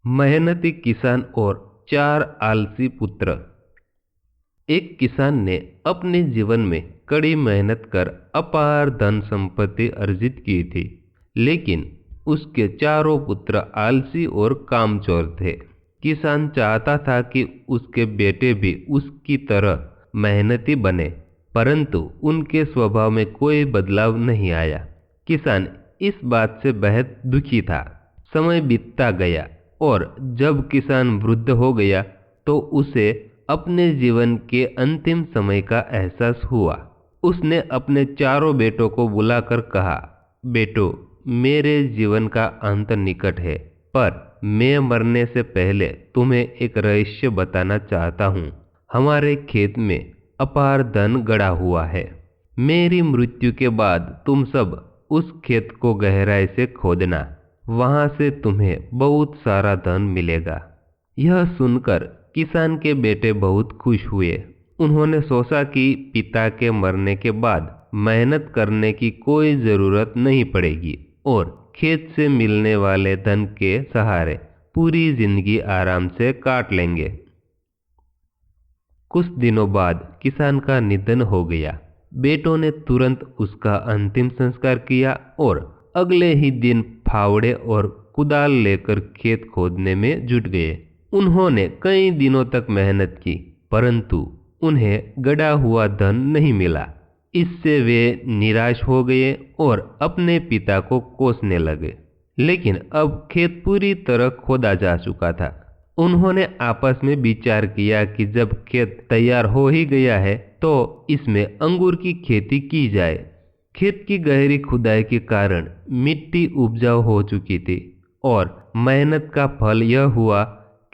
मेहनती किसान और 4 आलसी पुत्र। एक किसान ने अपने जीवन में कड़ी मेहनत कर अपार धन संपत्ति अर्जित की थी, लेकिन उसके चारों पुत्र आलसी और कामचोर थे। किसान चाहता था कि उसके बेटे भी उसकी तरह मेहनती बने, परंतु उनके स्वभाव में कोई बदलाव नहीं आया। किसान इस बात से बेहद दुखी था। समय बीतता गया और जब किसान वृद्ध हो गया तो उसे अपने जीवन के अंतिम समय का एहसास हुआ। उसने अपने चारों बेटों को बुलाकर कहा, बेटो, मेरे जीवन का अंत निकट है, पर मैं मरने से पहले तुम्हें एक रहस्य बताना चाहता हूँ। हमारे खेत में अपार धन गड़ा हुआ है। मेरी मृत्यु के बाद तुम सब उस खेत को गहराई से खोदना, वहां से तुम्हें बहुत सारा धन मिलेगा। यह सुनकर किसान के बेटे बहुत खुश हुए। उन्होंने सोचा कि पिता के मरने के बाद मेहनत करने की कोई जरूरत नहीं पड़ेगी और खेत से मिलने वाले धन के सहारे पूरी जिंदगी आराम से काट लेंगे। कुछ दिनों बाद किसान का निधन हो गया। बेटों ने तुरंत उसका अंतिम संस्कार किया और अगले ही दिन फावड़े और कुदाल लेकर खेत खोदने में जुट गए। उन्होंने कई दिनों तक मेहनत की, परंतु उन्हें गड़ा हुआ धन नहीं मिला। इससे वे निराश हो गए और अपने पिता को कोसने लगे। लेकिन अब खेत पूरी तरह खोदा जा चुका था। उन्होंने आपस में विचार किया कि जब खेत तैयार हो ही गया है तो इसमें अंगूर की खेती की जाए। खेत की गहरी खुदाई के कारण मिट्टी उपजाऊ हो चुकी थी और मेहनत का फल यह हुआ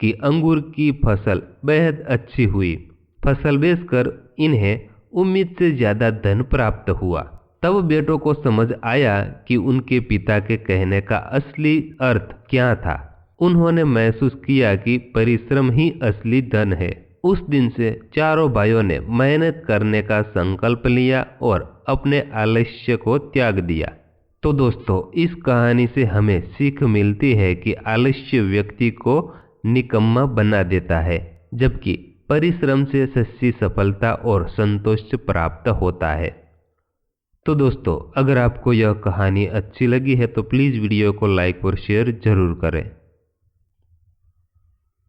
कि अंगूर की फसल बेहद अच्छी हुई। फसल बेचकर इन्हें उम्मीद से ज्यादा धन प्राप्त हुआ। तब बेटों को समझ आया कि उनके पिता के कहने का असली अर्थ क्या था। उन्होंने महसूस किया कि परिश्रम ही असली धन है। उस दिन से चारों भाइयों ने मेहनत करने का संकल्प लिया और अपने आलस्य को त्याग दिया। तो दोस्तों, इस कहानी से हमें सीख मिलती है कि आलस्य व्यक्ति को निकम्मा बना देता है, जबकि परिश्रम से सच्ची सफलता और संतोष प्राप्त होता है। तो दोस्तों, अगर आपको यह कहानी अच्छी लगी है तो प्लीज़ वीडियो को लाइक और शेयर जरूर करें।